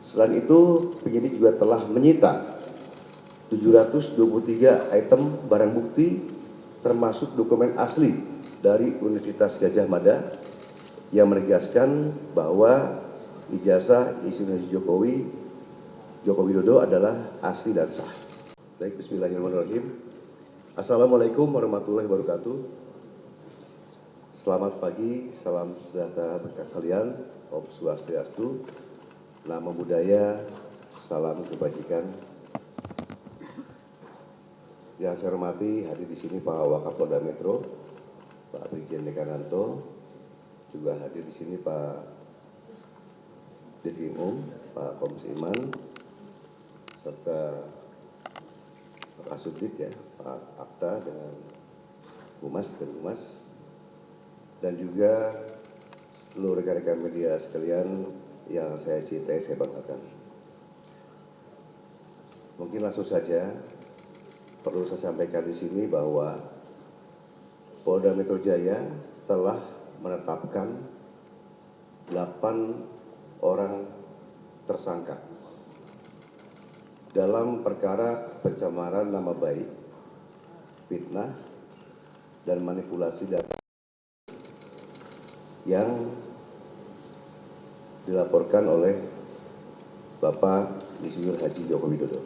Selain itu, penyidik juga telah menyita 723 item barang bukti termasuk dokumen asli dari Universitas Gadjah Mada yang menegaskan bahwa ijazah Insinyur Haji Joko Widodo adalah asli dan sah. Baik, bismillahirrahmanirrahim. Assalamualaikum warahmatullahi wabarakatuh. Selamat pagi, salam sejahtera berkah sekalian, Om Swastiastu, Namo Buddhaya, salam kebajikan. Yang saya hormati hadir di sini Pak Wakapolda Metro, Pak Brigjen Dekananto, juga hadir di sini Pak Dirkrim Pak Kombes Iman, serta Pak Subdit ya, Pak Akta dengan Humas dan Humas, dan juga seluruh rekan-rekan media sekalian yang saya cintai, saya banggakan. Mungkin langsung saja perlu saya sampaikan di sini bahwa Polda Metro Jaya telah menetapkan 8 orang tersangka dalam perkara pencemaran nama baik, fitnah, dan manipulasi data yang dilaporkan oleh Bapak Insinyur Haji Joko Widodo.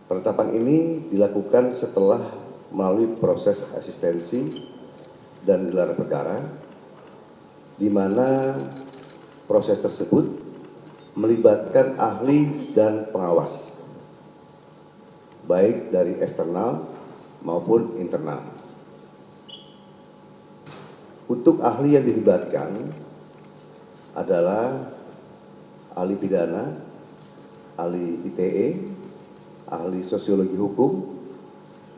Penetapan ini dilakukan setelah melalui proses asistensi dan gelar perkara, di mana proses tersebut melibatkan ahli dan pengawas, baik dari eksternal maupun internal. Untuk ahli yang dilibatkan adalah ahli pidana, ahli ITE, ahli sosiologi hukum,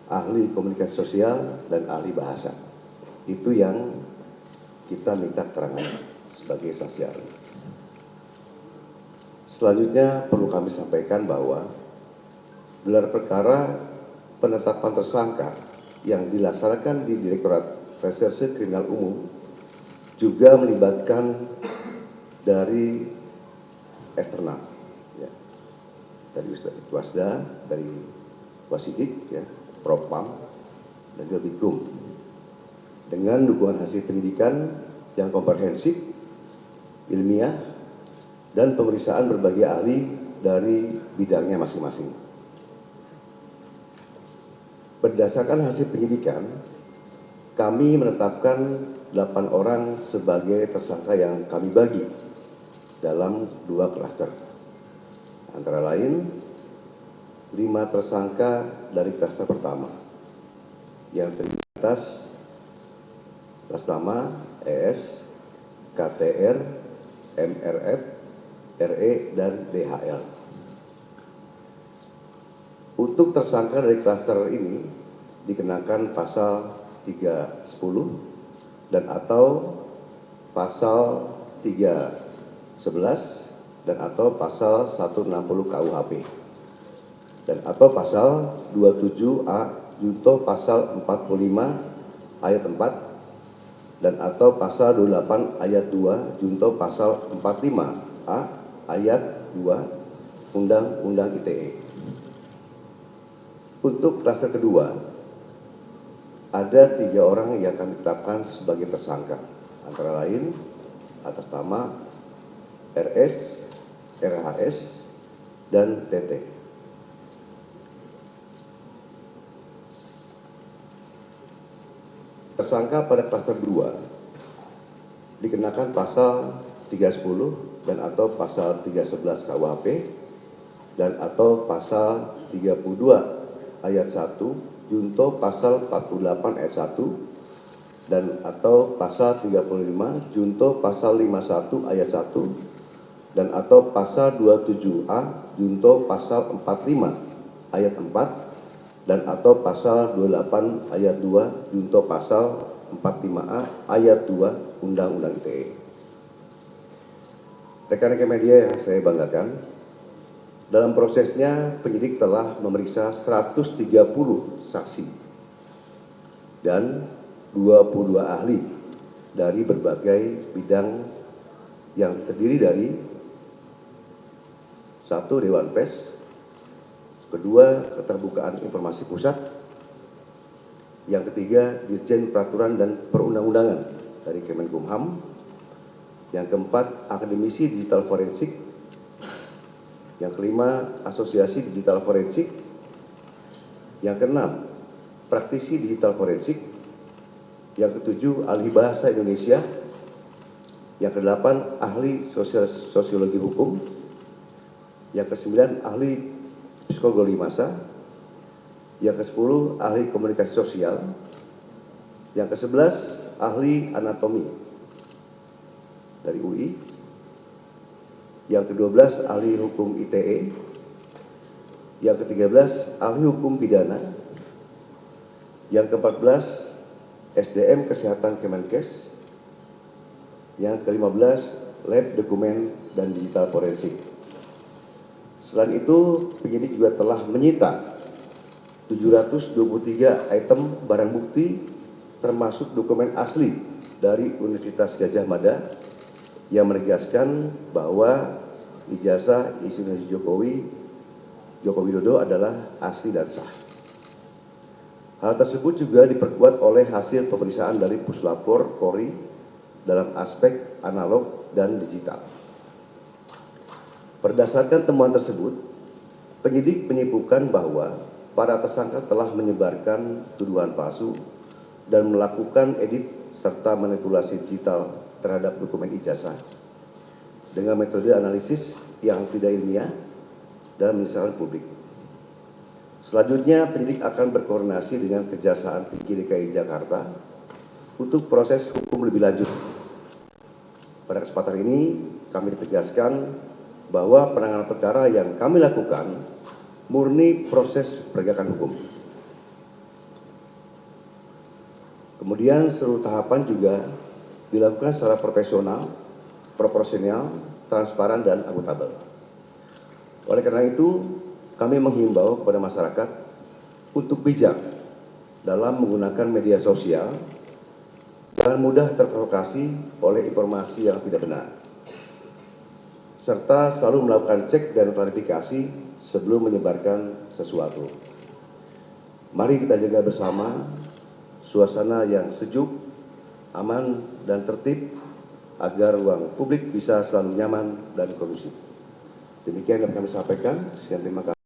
ahli komunikasi sosial, dan ahli bahasa. Itu yang kita minta keterangan sebagai saksi ahli. Selanjutnya perlu kami sampaikan bahwa gelar perkara penetapan tersangka yang dilaksanakan di Direktorat Reserse Kriminal Umum juga melibatkan dari eksternal, ya, dari Wasda, dari Wasidik, ya, Propam, dan juga Bikum, dengan dukungan hasil penyidikan yang komprehensif, ilmiah, dan pemeriksaan berbagai ahli dari bidangnya masing-masing. Berdasarkan hasil penyidikan, kami menetapkan 8 orang sebagai tersangka yang kami bagi dalam 2 klaster. Antara lain, 5 tersangka dari klaster pertama yang terdiri atas nama ES, KTR, MRF, RE, dan DHL. Untuk tersangka dari klaster ini dikenakan pasal 310 dan atau pasal 311 dan atau pasal 160 KUHP dan atau pasal 27A junto pasal 45 ayat 4 dan atau pasal 28 ayat 2 junto pasal 45A ayat 2 Undang-Undang ITE. Untuk klaster kedua, ada 3 orang yang akan ditetapkan sebagai tersangka, antara lain atas nama RS, RHS, dan TT. Tersangka pada klaster 2 dikenakan pasal 310 dan atau pasal 311 KUHP dan atau pasal 32 ayat 1 junto pasal 48 ayat 1 dan atau pasal 35 junto pasal 51 ayat 1 dan atau pasal 27A junto pasal 45 ayat 4 dan atau pasal 28 ayat 2 junto pasal 45A ayat 2 Undang-Undang ITE. Rekan-rekan media yang saya banggakan, dalam prosesnya penyidik telah memeriksa 130 saksi dan 22 ahli dari berbagai bidang yang terdiri dari satu, Dewan Pers, kedua, Keterbukaan Informasi Pusat, yang ketiga, Dirjen Peraturan dan Perundang-undangan dari Kemenkumham, yang keempat, Akademisi Digital Forensik, yang kelima, Asosiasi Digital Forensik, yang keenam, Praktisi Digital Forensik, yang ketujuh, Ahli Bahasa Indonesia, yang kedelapan, Ahli Sosiologi Hukum, yang kesembilan, Ahli Psikologi Massa, yang ke-10, Ahli Komunikasi Sosial, yang ke-11, Ahli Anatomi dari UI, yang ke-12, Ahli Hukum ITE, yang ke-13, Ahli Hukum Pidana, yang ke-14, SDM Kesehatan Kemenkes, yang ke-15, Lab Dokumen dan Digital Forensik. Selain itu, penyidik juga telah menyita 723 item barang bukti termasuk dokumen asli dari Universitas Gadjah Mada yang menegaskan bahwa ijazah Insinyur Joko Widodo adalah asli dan sah. Hal tersebut juga diperkuat oleh hasil pemeriksaan dari Puslapor Polri dalam aspek analog dan digital. Berdasarkan temuan tersebut, penyidik menyimpulkan bahwa para tersangka telah menyebarkan tuduhan palsu dan melakukan edit serta manipulasi digital terhadap dokumen ijazah dengan metode analisis yang tidak ilmiah dan menyesalkan publik. Selanjutnya, penyidik akan berkoordinasi dengan Kejaksaan Tinggi DKI Jakarta untuk proses hukum lebih lanjut. Pada kesempatan ini, kami tegaskan bahwa penanganan perkara yang kami lakukan murni proses penegakan hukum. Kemudian seluruh tahapan juga dilakukan secara profesional, proporsional, transparan, dan akuntabel. Oleh karena itu, kami menghimbau kepada masyarakat untuk bijak dalam menggunakan media sosial, jangan mudah terprovokasi oleh informasi yang tidak benar, serta selalu melakukan cek dan klarifikasi sebelum menyebarkan sesuatu. Mari kita jaga bersama suasana yang sejuk, aman, dan tertib agar ruang publik bisa selalu nyaman dan kondusif. Demikian yang kami sampaikan. Terima kasih.